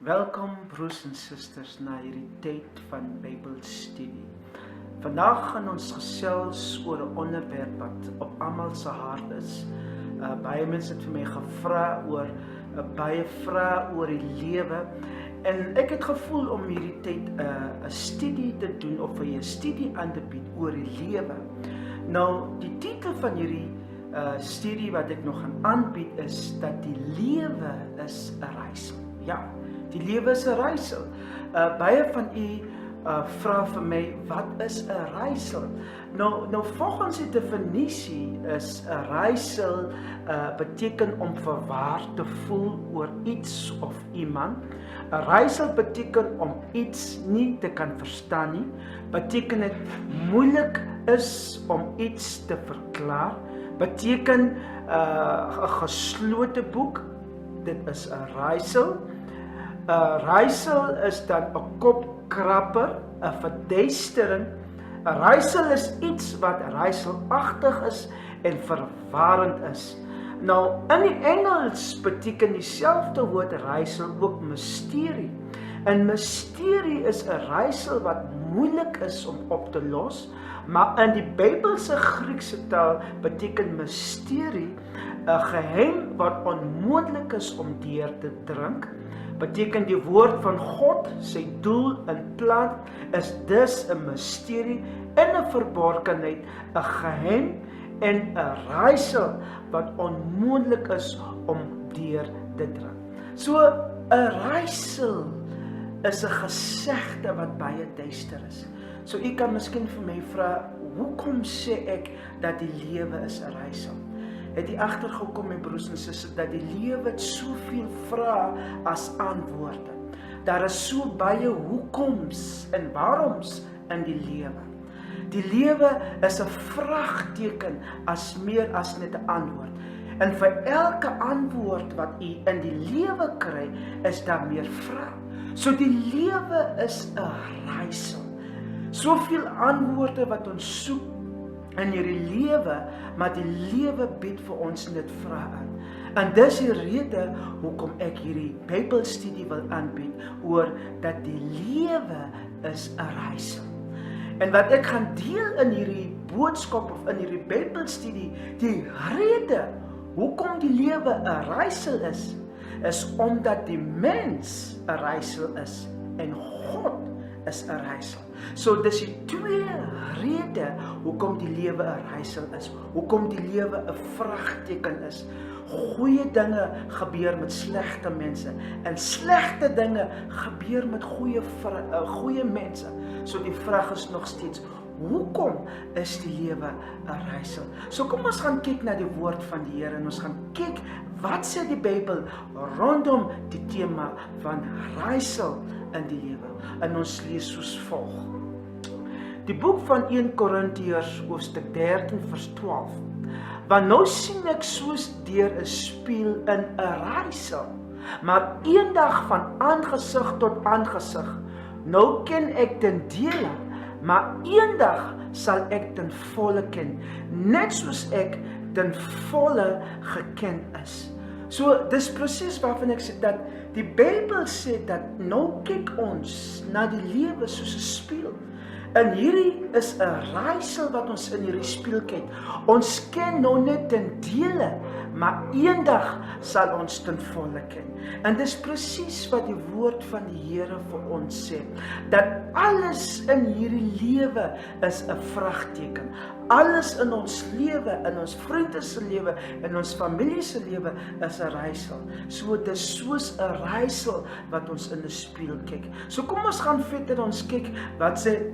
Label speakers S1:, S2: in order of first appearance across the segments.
S1: Welkom broers en susters na hierdie tyd van Bybelstudie. Vandag gaan ons gesels oor 'n onderwerp wat op almal se hart is. Baie mense het vir my gevra oor baie vrae oor die lewe en ek het gevoel om hierdie tyd 'n studie te doen of 'n studie aan te bied oor die lewe. Nou, die titel van hierdie studie wat ek nog gaan aanbied is dat die lewe is 'n reis. Ja, die lewe is 'n reisel. Baie van u vra vir my, wat is 'n reisel? Nou volgens die definisie is 'n reisel beteken om verwaard te voel oor iets of iemand. 'n Reisel beteken om iets nie te kan verstaan nie. Beteken dit moeilik is om iets te verklaar. Beteken 'n geslote boek. Dit is 'n reisel. 'n Reisel is dan 'n kopkrapper, 'n verduistering. 'n Reisel is iets wat reiselagtig is en verwarrend is. Nou, in die Engels beteken dieselfde woord reisel ook misterie. En misterie is 'n reisel wat moeilik is om op te los, maar in die Bybelse Griekse taal beteken misterie 'n geheim wat onmoontlik is om deur te drink. Beteken die woord van God, sy doel en plan is dus 'n misterie en 'n verborgenheid, 'n geheim en 'n raaisel wat onmoontlik is om deur te drink. So 'n raaisel is 'n gesegde wat baie duister is. So u kan miskien vir my vra, hoekom sê ek dat die lewe is 'n raaisel? Het jy agtergekom, my broers en susters, dat die lewe het soveel vrae as antwoorde. Daar is so baie hoekoms en waaroms in die lewe. Die lewe is 'n vraagteken as meer as net 'n antwoord. En vir elke antwoord wat u in die lewe kry, is daar meer vrae. So die lewe is 'n raaisel. Soveel antwoorde wat ons soek in hierdie lewe, maar die lewe bied vir ons net vrae aan. En dis die rede hoekom ek hierdie Bybelstudie wil aanbied oor dat die lewe is 'n raaisel. En wat ek gaan deel in hierdie boodskap of in hierdie Bybelstudie, die rede hoekom die lewe 'n raaisel is omdat die mens 'n raaisel is en God is 'n raaisel. So dis die twee redes hoekom die lewe 'n raaisel is, hoekom die lewe 'n vraagteken is. Goeie dinge gebeur met slegte mense en slegte dinge gebeur met goeie mense. So die vraag is nog steeds, hoekom is die lewe 'n raaisel? So kom ons gaan kyk na die woord van die Here en ons gaan kyk wat sê die Bybel rondom die tema van raaisel in die lewe. En ons lees soos volg. Die boek van 1 Korintiërs hoofstuk 13 vers 12. Want nou sien ek soos deur 'n spieël in 'n raaisel, maar eendag van aangesig tot aangesig. Nou ken ek ten dele, maar eendag sal ek ten volle ken, net soos ek ten volle geken is. So dis presies waarvan ek sê dat die Bybel sê dat nou kyk ons na die lewe soos 'n spieël. En hierdie is 'n raaisel wat ons in hierdie spieël kyk. Ons ken nou net ten dele, maar eendag sal ons ten volle ken. En dis presies wat die woord van die Here vir ons sê, dat alles in hierdie lewe is 'n vraagteken. Alles in ons lewe, in ons vriende se lewe, in ons familie se lewe is 'n raaisel. So dis soos 'n raaisel wat ons in 'n spieël kyk. So kom ons gaan verder, ons kyk wat sê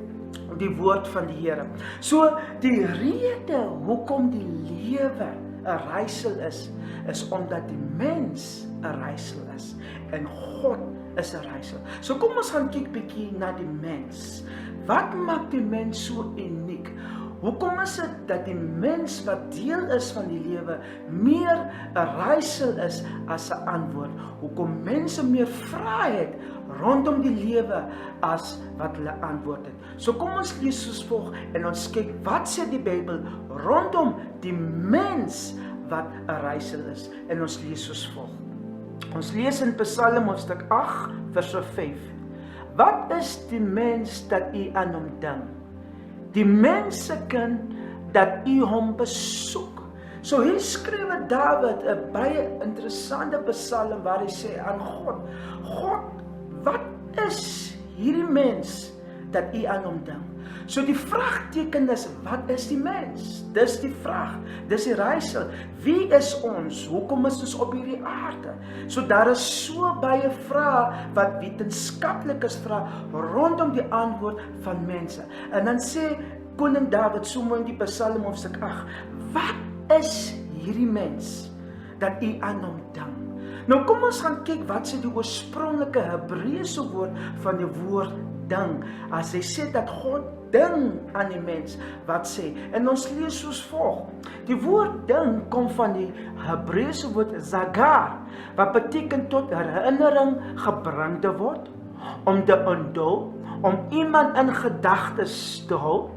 S1: die woord van die Here. So die rede hoekom die lewe 'n raaisel is omdat die mens 'n raaisel is en God is 'n raaisel. So kom ons gaan kyk bietjie na die mens. Wat maak die mens so uniek? Hoekom is dit dat die mens wat deel is van die lewe meer 'n raaisel is as 'n antwoord? Hoekom mense meer vrae het rondom die lewe as wat hulle antwoord het? So kom ons lees soos volg en ons kyk wat sê die Bybel rondom die mens wat 'n raaisel is, en ons lees soos volg. Ons lees in Psalm hoofstuk 8 vers 5. Wat is die mens dat u aan hom dink? Die mensekind dat u hom besoek. So hier skryf Dawid 'n baie interessante psalm waar hy sê aan God, God, wat is hierdie mens dat u aan hom dink? So die vraagteken is, wat is die mens? Dis die vraag, dis die raaisel. Wie is ons? Hoekom is ons op hierdie aarde? So daar is so baie vrae wat wetenskaplikes vra rondom die antwoord van mense. En dan sê koning Dawid so mooi in die Psalm hoofstuk 8, wat is hierdie mens dat u aan hom dink? Nou kom ons gaan kyk wat sê die oorspronklike Hebreëse woord van die woord ding. As hy sê dat God ding aan die mens, wat sê? En ons lees soos volg. Die woord ding kom van die Hebreëse woord zagar, wat beteken tot herinnering gebring te word, om te onthou, om iemand in gedagtes te hou,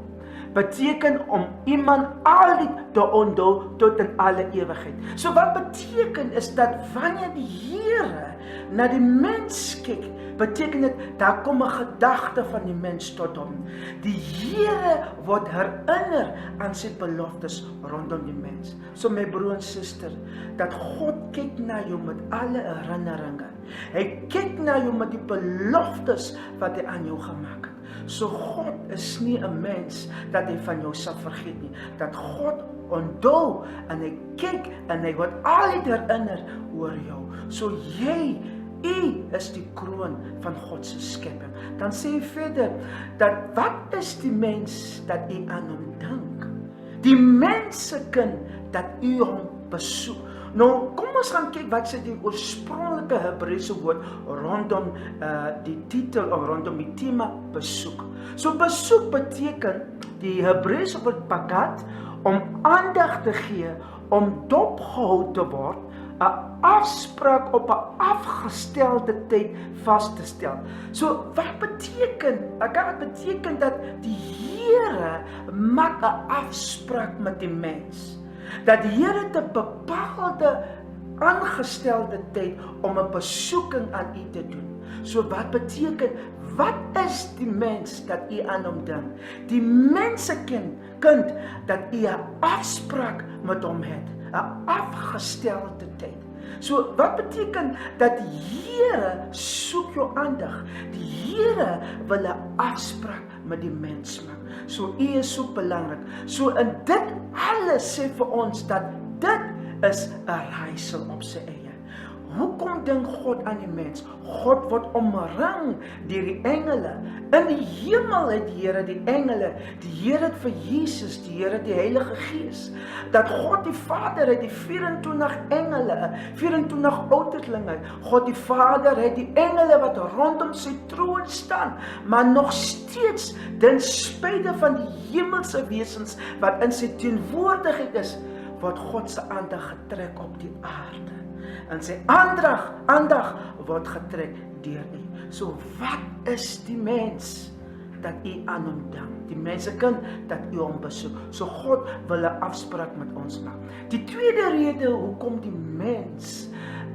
S1: beteken om iemand altyd te onthou tot in alle ewigheid. So wat beteken is dat wanneer die Here na die mens kyk, beteken dit, daar kom 'n gedagte van die mens tot hom. Die Here word herinner aan sy beloftes rondom die mens. So my broer en suster, dat God kyk na jou met alle herinneringe. Hy kyk na jou met die beloftes wat hy aan jou gemaak het. So God is nie 'n mens dat hy van jou sal vergeet nie. Dat God onthou en hy kyk en hy word altyd herinner oor jou. So U is die kroon van God se skepping. Dan sê hy verder, dat wat is die mens dat u aan hom dink? Die mensekind dat u hom besoek. Nou, kom ons gaan kyk wat sê die oorspronklike Hebreëse woord rondom die titel of rondom die tema besoek. So besoek beteken die Hebreëse woord pagat, om aandag te gee, om dopgehou te word, 'n afspraak op 'n afgestelde tyd vas te stel. So wat beteken? Dit beteken dat die Here maak 'n afspraak met die mens. Dat die Here 'n bepaalde aangestelde tyd om 'n besoeking aan u te doen. So wat beteken? Wat is die mens dat u aan hom dink? Die mensekind dat u 'n afspraak met hom het, 'n afgestelde tyd. So wat beteken dat die Here soek jou aandag? Die Here wil 'n afspraak met die mens maak. So u is so belangrik. So in dit alles sê vir ons dat dit is 'n raaisel op sy eie. Hoekom dink God aan die mens? God word omring deur die engele. In die hemel het die Here die engele. Die Here het vir Jesus, die Here die Heilige Gees. Dat God die Vader het die 24 engele, 24 ouderlinge. God die Vader het die engele wat rondom sy troon staan. Maar nog steeds, ten spyte van die hemelse wesens wat in sy teenwoordigheid is, word God se aandag getrek op die aarde. En sy aandag word getrek deur u. So wat is die mens dat u aan hom dink? Die mensekind dat u hom besoek. So God wil 'n afspraak met ons maak. Die tweede rede hoekom die mens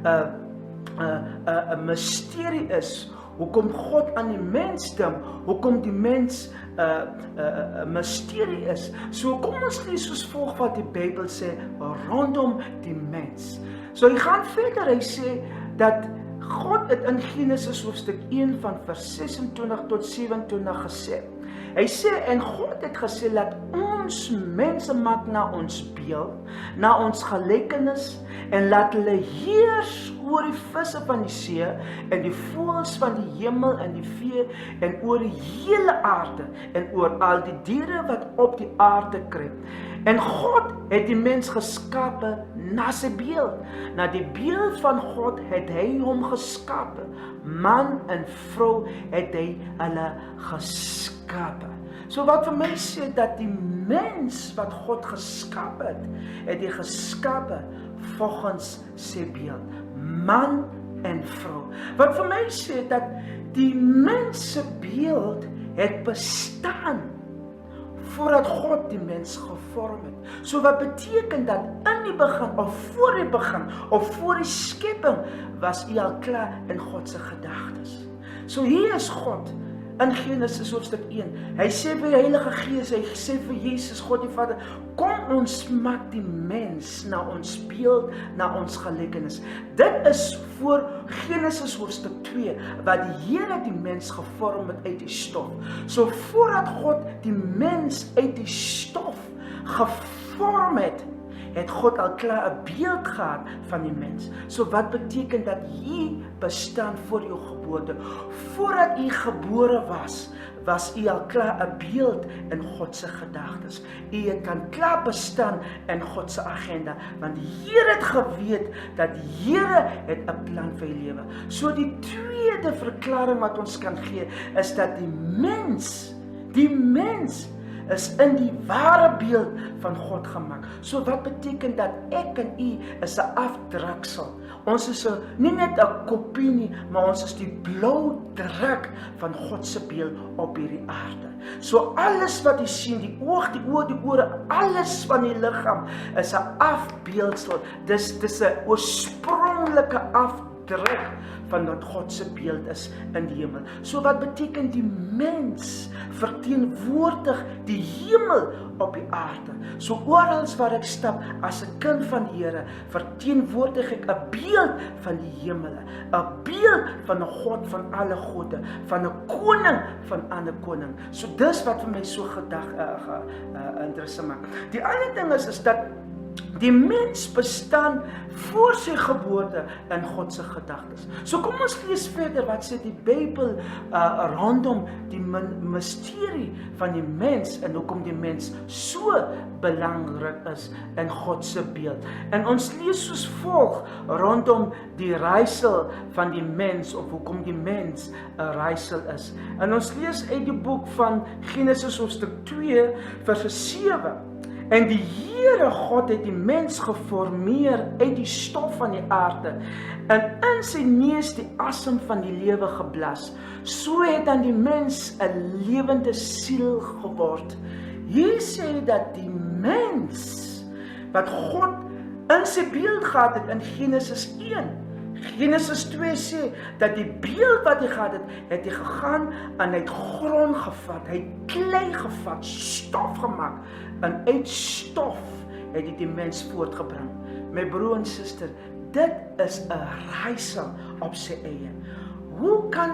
S1: 'n misterie is, hoekom God aan die mensdom, hoekom die mens 'n misterie is. So kom ons lees soos volg wat die Bybel sê rondom die mens. So hy gaan verder, hy sê dat God het in Genesis hoofstuk 1 van vers 26 tot 27 gesê. Hy sê, en God het gesê, laat ons mense maak na ons beeld, na ons gelykenis, en laat hulle heers oor die visse van die see, en die voëls van die hemel, en die vee, en oor die hele aarde, en oor al die diere wat op die aarde kruip. En God het die mens geskape na sy beeld. Na die beeld van God het hy hom geskape. Man en vrou het hy hulle geskape. So wat vir my sê dat die mens wat God geskape het hy geskape volgens sy beeld. Man en vrou. Wat vir my sê dat die mens se beeld het bestaan voordat God die mens gevorm het. So wat beteken dat in die begin, of voor die begin, of voor die skepping, was hy al klaar in God se gedagtes. So hier is God, in Genesis hoofstuk 1, hy sê vir die Heilige Gees, hy sê vir Jesus, God die Vader, kom ons maak die mens na ons beeld, na ons gelykenis. Dit is voor Genesis hoofstuk 2, wat die Here die mens gevorm het uit die stof. So voordat God die mens uit die stof gevorm het God al klaar 'n beeld gehad van die mens. So wat beteken dat jy bestaan voor jou geboorte? Voordat jy gebore was jy al klaar 'n beeld in God se gedagtes. Jy kan klaar bestaan in God se agenda, want die Here het geweet dat die Here het 'n plan vir jou lewe. So die tweede verklaring wat ons kan gee is dat die mens is in die ware beeld van God gemaak. So wat beteken dat ek en u is 'n afdruksel. Ons is nie net 'n kopie nie, maar ons is die blou druk van God se beeld op hierdie aarde. So alles wat jy sien, die oog, die oor, die ore, alles van die liggaam is 'n afbeeldsel. Dis 'n oorspronklike afdruk van wat God se beeld is in die hemel. So wat beteken die mens verteenwoordig die hemel op die aarde. So oral waar ek stap as 'n kind van die Here, verteenwoordig ek 'n beeld van die hemele, 'n beeld van 'n God van alle gode, van 'n koning van ander koning. So dis wat vir my so interessant maak. Die ander ding is dat die mens bestaan voor sy geboorte in God se gedagtes. So kom ons lees verder wat sê die Bybel rondom die misterie van die mens en hoekom die mens so belangrik is in God se beeld. En ons lees soos volg rondom die raaisel van die mens of hoekom die mens 'n raaisel is. En ons lees uit die boek van Genesis hoofstuk 2 vers 7. En die Here God het die mens geformeer uit die stof van die aarde en in sy neus die asem van die lewe geblas. So het dan die mens 'n lewende siel geword. Hier sê dat die mens wat God in sy beeld gehad het in Genesis 1. Genesis 2 sê dat die beeld wat hy gehad het, het hy gegaan en hy het grond gevat, hy het klei gevat, stof gemaak en uit stof het hy die mens voortgebring. My broer en suster, dit is 'n raaisel op sy eie. Hoe kan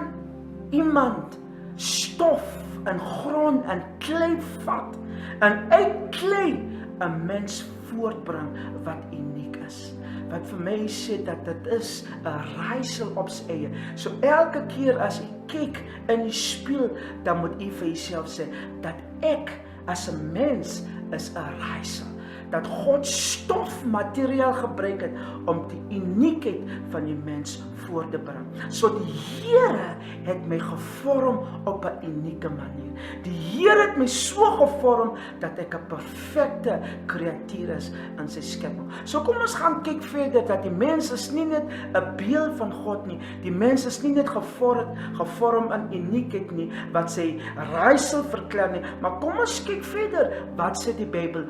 S1: iemand stof en grond en klei vat en uit klei 'n mens voortbring wat uniek is? Wat vir my sê dat dit is 'n raaisel op sy eie. So elke keer as jy kyk in die spieël, dan moet jy vir jouself sê dat ek as 'n mens is 'n raaisel. Dat God stofmateriaal gebruik het om die uniekheid van die mens voor te bring. So die Here het my gevorm op 'n unieke manier. Die Here het my so gevorm dat ek 'n perfekte kreatuur is in sy skepping. So kom ons gaan kyk verder dat die mens is nie net 'n beeld van God nie. Die mens is nie net gevorm in uniekheid nie, wat sy raaisel verklaar nie. Maar kom ons kyk verder, wat sê die Bybel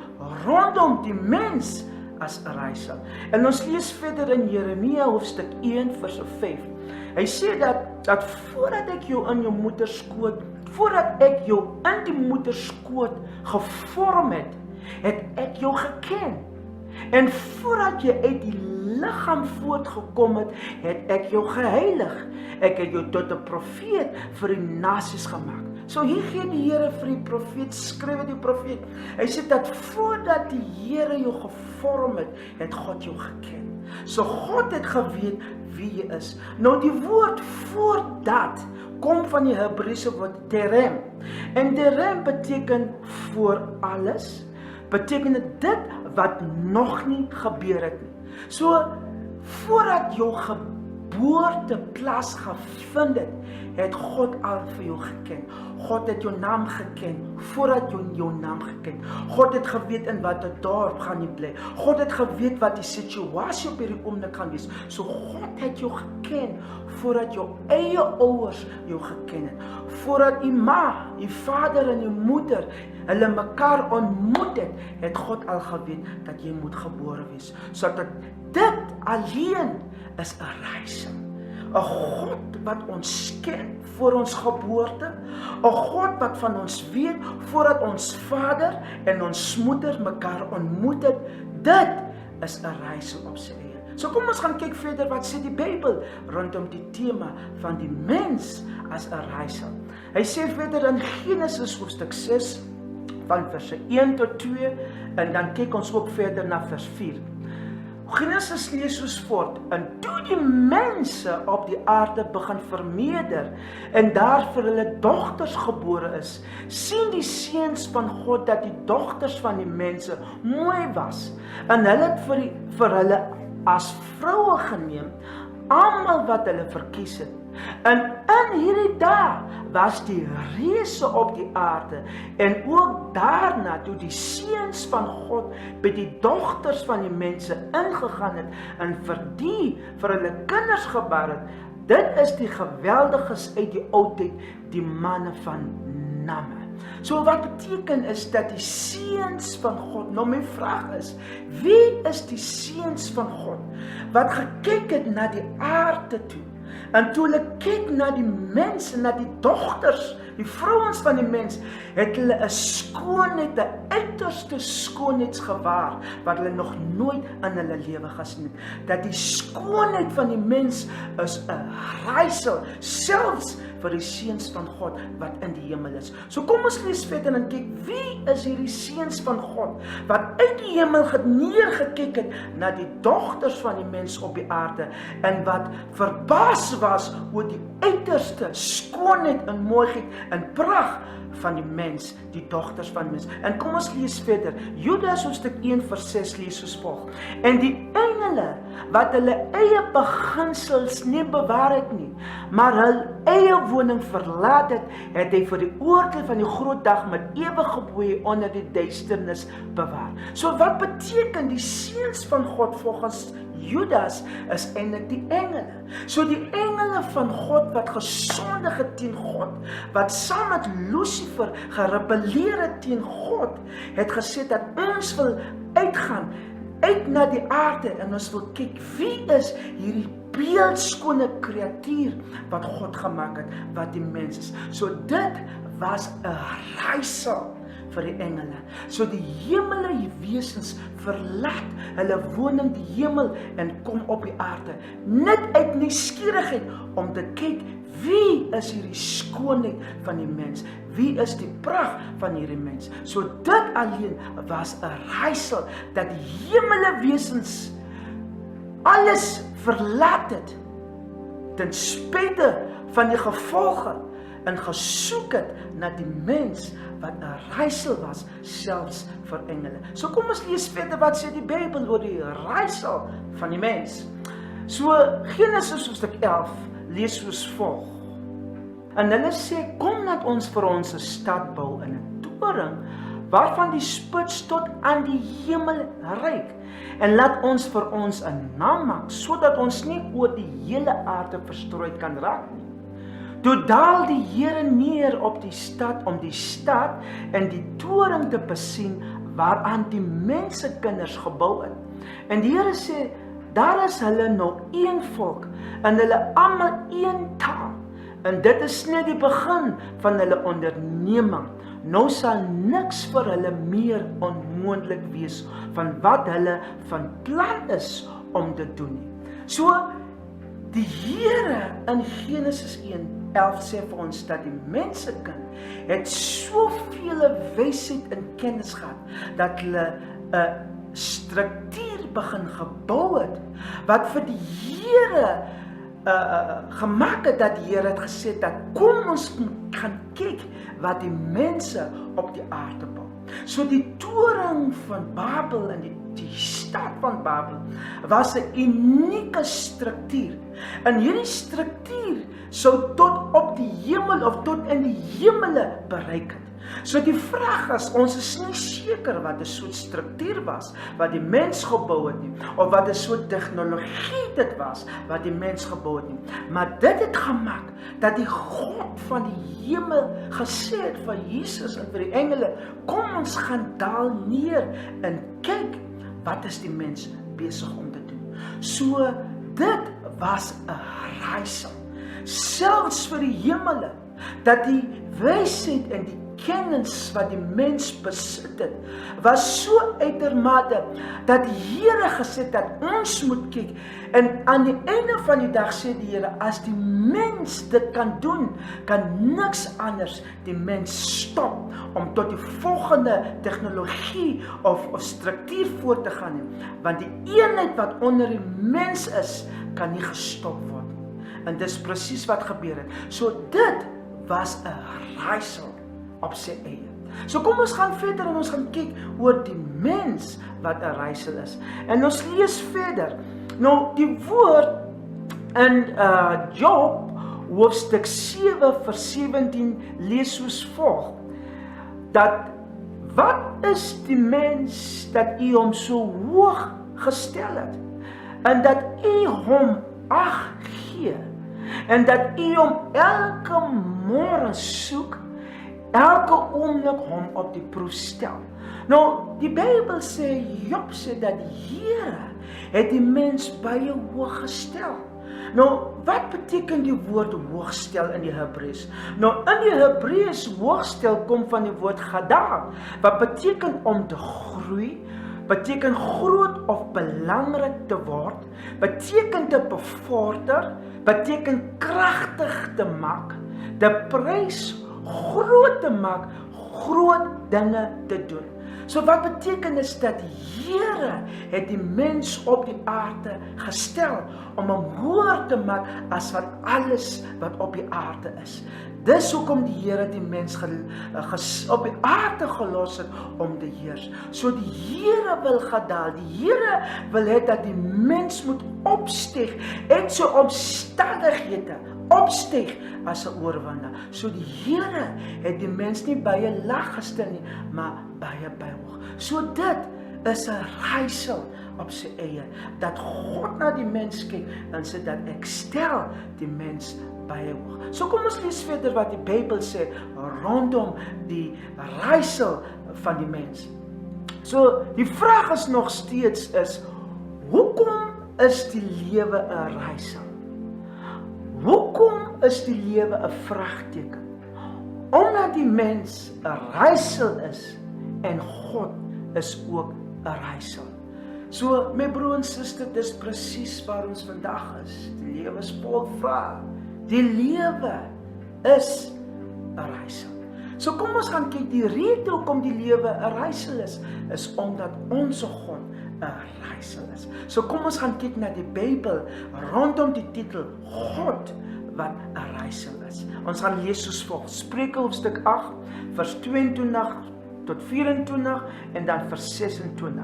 S1: rondom die mens as 'n raaisel. En ons lees verder in Jeremia hoofstuk 1 vers 5. Hy sê dat dat voordat ek jou in jou moederskoot, voordat ek jou in die moederskoot gevorm het, het ek jou geken. En voordat jy uit die liggaam voortgekom het, het ek jou geheilig. Ek het jou tot 'n profeet vir die nasies gemaak. So hier gee die Here vir die profeet, skryf die profeet. Hy sê dat voordat die Here jou gevorm het, het God jou geken. So God het geweet wie jy is. Nou die woord voordat kom van die Hebreëse woord terem. En terem beteken voor alles. Beteken dit wat nog nie gebeur het nie. So voordat jou geboorte plaas gevind het, het God al vir jou geken. God het jou naam geken, voordat jy jou naam geken. God het geweet in watter dorp gaan jy bly. God het geweet wat die situasie op hierdie oomblik gaan wees. So God het jou geken, voordat jou eie ouers jou geken het. Voordat die ma, die vader en die moeder, hulle mekaar ontmoet het, het God al geweet dat jy moet gebore wees. So dat dit alleen is 'n reis. 'n God wat ons ken voor ons geboorte, 'n God wat van ons weet voordat ons vader en ons moeder mekaar ontmoet het, dit is 'n reis op sy eie. So kom ons gaan kyk verder wat sê die Bybel rondom die tema van die mens as 'n reis. Hy sê verder in Genesis hoofstuk 6 van vers 1 tot 2 en dan kyk ons ook verder na vers 4. Genesis lees soos voort, en toe die mense op die aarde begin vermeerder, en daar vir hulle dogters gebore is, sien die seuns van God dat die dogters van die mense mooi was, en hulle het vir hulle as vroue geneem, almal wat hulle verkies het. En in hierdie dae was die reëse op die aarde, en ook daarna toe die seuns van God by die dogters van die mense ingegaan het, en vir hulle kinders gebaar het. Dit is die geweldiges uit die oudheid, die manne van Namme. So wat beteken is dat die seuns van God, nou my vraag is, wie is die seuns van God, wat gekyk het na die aarde toe, en toe hulle kyk na die mense, na die dogters, die vrouens van die mens, het hulle 'n skoonheid, 'n uiterste skoonheidsgewaar, wat hulle nog nooit in hulle lewe gesien het. Dat die skoonheid van die mens is 'n raaisel, selfs vir die seuns van God wat in die hemel is. So kom ons lees verder en kyk, wie is hierdie seuns van God, wat uit die hemel neergekyk het na die dogters van die mens op die aarde, en wat verbaas was oor die uiterste skoonheid en mooiheid en pragt van die mens, die dogters van mens. En kom ons lees verder. Judas hoofstuk 1 vers 6 lees soos volg. En die engele wat hulle eie beginsels nie bewaar het nie, maar hul eie woning verlaat het, het hy vir die oordeel van die groot dag met ewige boei onder die duisternis bewaar. So wat beteken die seuns van God volgens Judas is eintlik die engele. So die engele van God wat gesondig het teen God, wat saam met Lucifer gerebelleer het teen God, het gesê dat ons wil uitgaan, uit na die aarde, en ons wil kyk, wie is hierdie beeldskone kreatuur wat God gemaak het, wat die mens is. So dit was 'n raaisel vir die engele. So die hemelse wesens verlaat hulle woning die hemel en kom op die aarde, net uit nuuskierigheid om te kyk, wie is hierdie skoonheid van die mens? Wie is die pragt van hierdie mens? So dit alleen was 'n raaisel, dat die hemelse wesens alles verlaat het, ten spyte van die gevolge, en gesoek het na die mens, wat 'n raaisel was, selfs vir engele. So kom ons lees verder wat sê die Bybel oor die raaisel van die mens. So Genesis hoofstuk 11 lees soos volg. En hulle sê, kom laat ons vir ons 'n stad bou in 'n toring, waarvan die spits tot aan die hemel reik, en laat ons vir ons 'n naam maak, sodat ons nie oor die hele aarde verstrooi kan raak nie. Toe daal die Here neer op die stad, om die stad en die toring te besien, waaraan die mensekinders gebou het. En die Here sê, daar is hulle nou een volk, en hulle almal een taal. En dit is net die begin van hulle onderneming. Nou sal niks vir hulle meer onmoontlik wees van wat hulle van plan is om te doen nie. So, die Here in Genesis 1:11 sê vir ons dat die mensekind het soveel wysheid en kennis gehad, dat hulle 'n struktuur begin gebou het, wat vir die Here gemaak het, dat die Here het gesê dat kom ons gaan kyk wat die mense op die aarde bou. So die toring van Babel en die stad van Babel was 'n unieke struktuur. En hierdie struktuur sou tot op die hemel of tot in die hemele bereik het. So die vraag is, ons is nie seker wat 'n soort struktuur was wat die mens gebou het nie, of wat 'n soort tegnologie dit was wat die mens gebou het nie. Maar dit het gemaak dat die God van die hemel gesê het vir Jesus en vir die engele, kom ons gaan daal neer en kyk wat is die mens besig om te doen. So dit was 'n raaisel, selfs vir die hemele, dat die wysheid en die kennis wat die mens besit het, was so uitermate, dat die Here gesê het dat ons moet kyk, en aan die einde van die dag sê die Here, as die mens dit kan doen, kan niks anders die mens stop, om tot die volgende tegnologie of struktuur voor te gaan nie, want die eenheid wat onder die mens is, kan nie gestop word nie. En dis presies wat gebeur het. So dit was 'n raaisel op sy eie. So kom ons gaan verder en ons gaan kyk oor die mens wat 'n raaisel is. En ons lees verder. Nou die woord in Job hoofstuk 7 vers 17 lees soos volg, dat wat is die mens dat u hom so hoog gestel het, en dat u hom ag gee, en dat u hom elke môre soek, elke oomblik hom op die proef stel. Nou, die Bybel sê, Job sê dat die Here het die mens baie hoog gestel. Nou, wat beteken die woord hoogstel in die Hebreëus? Nou, in die Hebreëus hoogstel kom van die woord gadah, wat beteken om te groei, beteken groot of belangrik te word, beteken te bevorder, beteken kragtig te maak, te prys, groot te maak, groot dinge te doen. So wat beteken is dat die Here het die mens op die aarde gestel om hom hoër te maak as wat alles wat op die aarde is. Dis hoekom die Here die mens op die aarde gelos het om te heers. So die Here wil gedaal, die Here wil hê dat die mens moet opstyg en sy omstandighede opstyg as 'n oorwinnaar. So die Here het die mens nie baie laag gestel nie, maar baie hoog. So dit is 'n raaisel op sy eie, dat God na die mens kyk en sê dat ek stel die mens baie hoog. So kom ons lees verder wat die Bybel sê rondom die raaisel van die mens. So die vraag is nog steeds is, hoekom is die lewe 'n raaisel? Hoekom is die lewe 'n vraagteken? Omdat die mens 'n raaisel is en God is ook 'n raaisel. So my broer en suster, dis presies waar ons vandag is. Die lewe is vol vrae. Die lewe is 'n raaisel. So kom ons gaan kyk, die rede hoekom die lewe 'n raaisel is omdat ons God 'n raaisel is. So kom ons gaan kyk na die Bybel rondom die titel God wat 'n raaisel is. Ons gaan lees soos volg: Spreuke hoofstuk 8 vers 22 tot 24 en dan vers 26.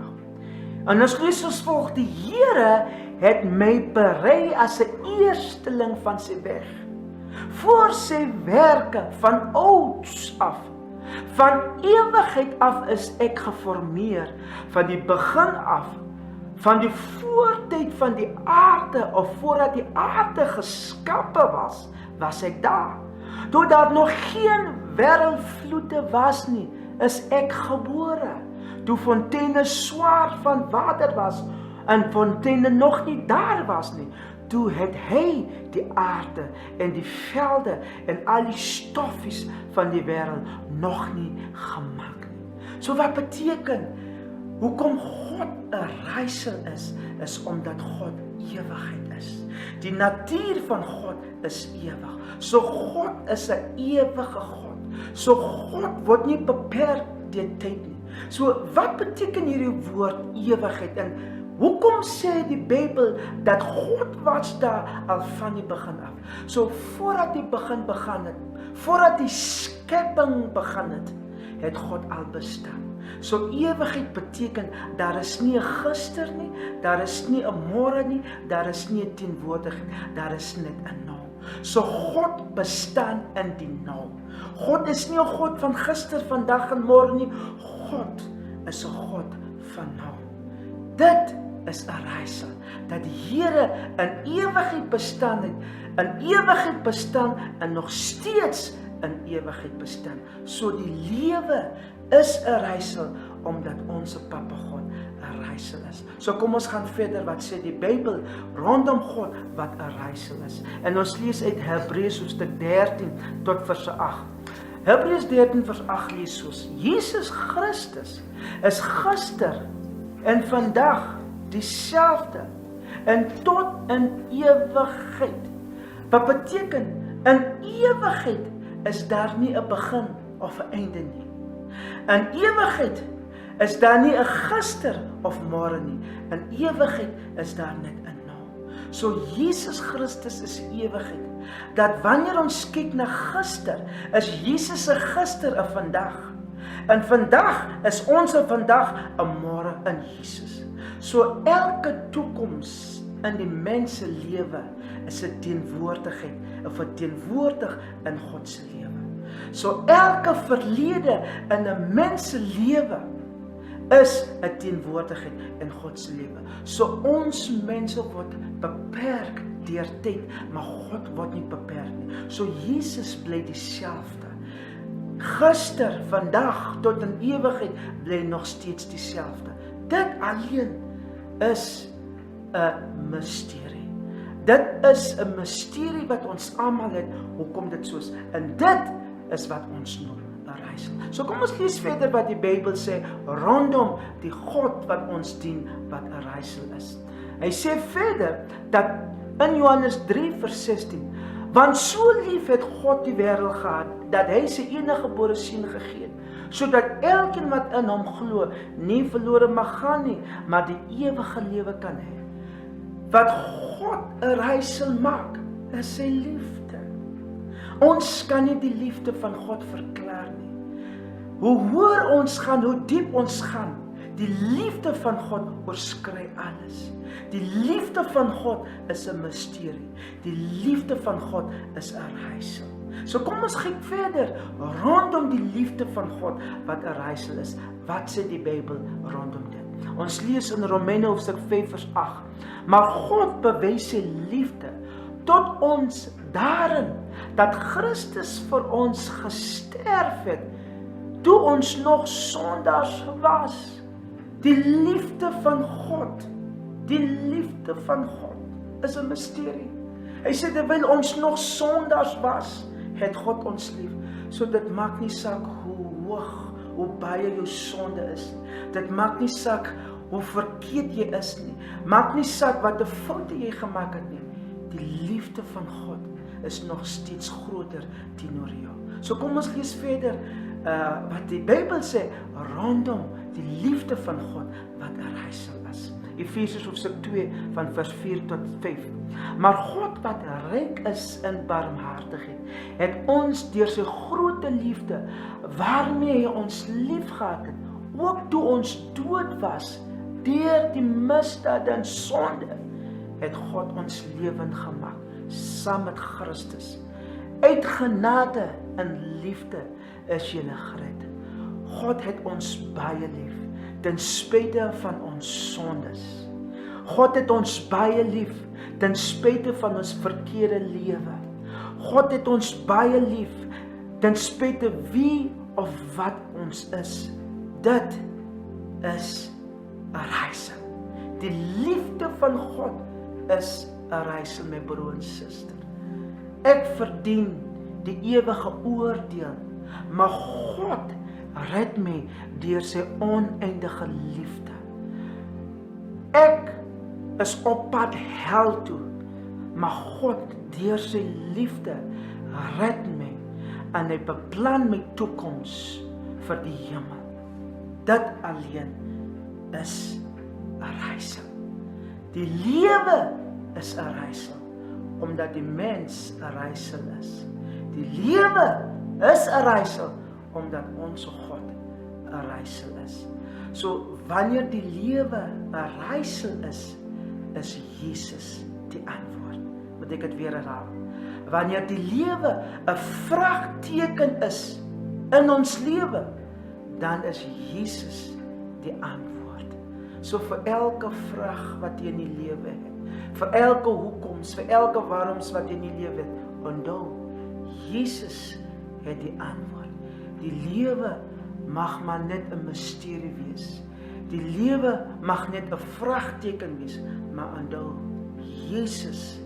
S1: En ons lees soos volg: Die Here het my berei as 'n eersteling van sy weg, voor sy werke van ouds af. Van ewigheid af is ek geformeer, van die begin af, van die voortyd van die aarde, of voordat die aarde geskape was ek daar. Toe daar nog geen wêreldvloede was nie, is ek gebore. Toe fonteine swaar van water was, en fonteine nog nie daar was nie. toe het hy die aarde en die velde en al die stoffies van die wêreld nog nie gemaak nie. So wat beteken, hoekom God 'n raaisel is omdat God ewigheid is. Die natuur van God is ewig. So God is 'n ewige God. So God word nie beperk deur tyd nie. So wat beteken hierdie woord ewigheid? En hoekom sê die Bybel dat God was daar al van die begin af? So voordat die begin het, voordat die skepping begin het God al bestaan. So ewigheid beteken, daar is nie 'n gister nie, daar is nie 'n môre nie, daar is nie 'n teenwoordigheid, daar is net 'n nou. So God bestaan in die nou. God is nie 'n God van gister, vandag en môre nie. God is 'n God van nou. Dit is 'n raaisel, dat die Here in ewigheid bestaan het, in ewigheid bestaan en nog steeds in ewigheid bestaan. So die lewe is 'n raaisel, omdat ons Papa God 'n raaisel is. So kom ons gaan verder, wat sê die Bybel rondom God wat 'n raaisel is. En ons lees uit Hebreërs hoofstuk 13 tot vers 8. Hebreërs 13 vers 8 lees soos: Jesus Christus is gister en vandag dieselfde en tot in ewigheid. Wat beteken, in ewigheid is daar nie 'n begin of 'n einde nie. In ewigheid is daar nie 'n gister of môre nie. In ewigheid is daar net 'n nou. So Jesus Christus is ewigheid. Dat wanneer ons kyk na gister, is Jesus se gister 'n vandag. En vandag is ons 'n vandag 'n môre in Jesus. So elke toekoms in die mens se lewe is 'n teenwoordigheid, 'n verteenwoordig in God se lewe. So elke verlede in 'n mens se lewe is 'n teenwoordigheid in God se lewe. So ons mense word beperk deur tyd, maar God word nie beperk nie. So Jesus bly dieselfde. Gister, vandag tot in ewigheid bly nog steeds dieselfde. Dit alleen is 'n misterie. Dit is 'n misterie wat ons almal het. Hoekom dit so is? En dit is wat ons noem 'n raaisel. So kom ons lees verder wat die Bybel sê rondom die God wat ons dien, wat 'n raaisel is. Hy sê verder dat in Johannes 3 vers 16, want so lief het God die wêreld gehad, dat hy sy enige gebore seun gegee het, sodat elkeen wat in hom glo, nie verlore mag gaan nie, maar die ewige lewe kan hê. Wat God 'n raaisel maak, is sy liefde. Ons kan nie die liefde van God verklaar nie. Hoe hoër ons gaan, hoe diep ons gaan, die liefde van God oorskry alles. Die liefde van God is 'n misterie. Die liefde van God is 'n raaisel. So kom ons kyk verder rondom die liefde van God wat 'n raaisel is. Wat sê die Bybel rondom dit? Ons lees in Romeine hoofstuk 5 vers 8. Maar God bewys sy liefde tot ons daarin dat Christus vir ons gesterf het toe ons nog sondaars was. Die liefde van God, die liefde van God is 'n misterie. Hy sê terwyl ons nog sondaars was, het God ons lief. So dit maak nie saak hoe hoog, hoe baie jou sonde is. Dit maak nie saak hoe verkeerd jy is nie. Maak nie saak wat 'n foute jy gemaak het nie. Die liefde van God is nog steeds groter teenoor jou. So kom ons lees verder wat die Bybel sê rondom die liefde van God wat 'n raaisel is. Efesiërs hoofstuk 2 van vers 4 tot 5. Maar God wat ryk is in barmhartigheid, het ons deur sy groote liefde, waarmee hy ons liefgehad het, ook toe ons dood was, deur die misdade en sonde, het God ons lewend gemaak, saam met Christus. Uit genade en liefde is jy gered. God het ons baie lief, ten spyte van ons sondes. God het ons baie lief, ten spyte van ons verkeerde lewe. God het ons baie lief, ten spyte wie of wat ons is. Dit is 'n raaisel. Die liefde van God is 'n raaisel, my broer en suster. Ek verdien die ewige oordeel, maar God red my deur sy oneindige liefde. Ek is op pad hel toe, maar God deur sy liefde red my en hy beplan my toekoms vir die hemel. Dit alleen is 'n raaisel. Die lewe is 'n raaisel omdat die mens 'n raaisel is. Die lewe is 'n raaisel omdat ons God 'n raaisel is. So wanneer die lewe 'n raaisel is Jesus die antwoord. Moet ek dit weer herhaal? Wanneer die lewe 'n vraagteken is in ons lewe, dan is Jesus die antwoord. So vir elke vraag wat jy in die lewe het, vir elke hoekoms, vir elke waaroms wat jy in die lewe het, onthou, Jesus het die antwoord. Die lewe mag maar net 'n misterie wees. Die lewe mag net 'n vraagteken wees, maar onthou, Jesus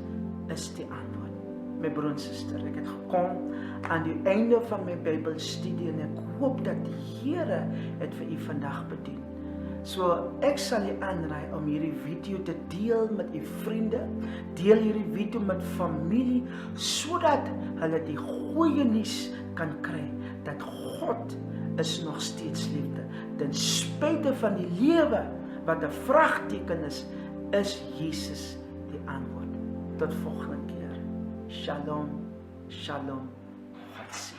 S1: is die antwoord. My broer en suster, ek het gekom aan die einde van my Bybelstudie en ek hoop dat die Here het vir u vandag bedien. So ek sal u aanraai om hierdie video te deel met u vriende, deel hierdie video met familie, sodat hulle die goeie nuus kan kry, dat God is nog steeds liefde. Ten spyte van die lewe wat 'n vraagteken is Jesus die antwoord. Tot volgende keer. Shalom, shalom, God seën.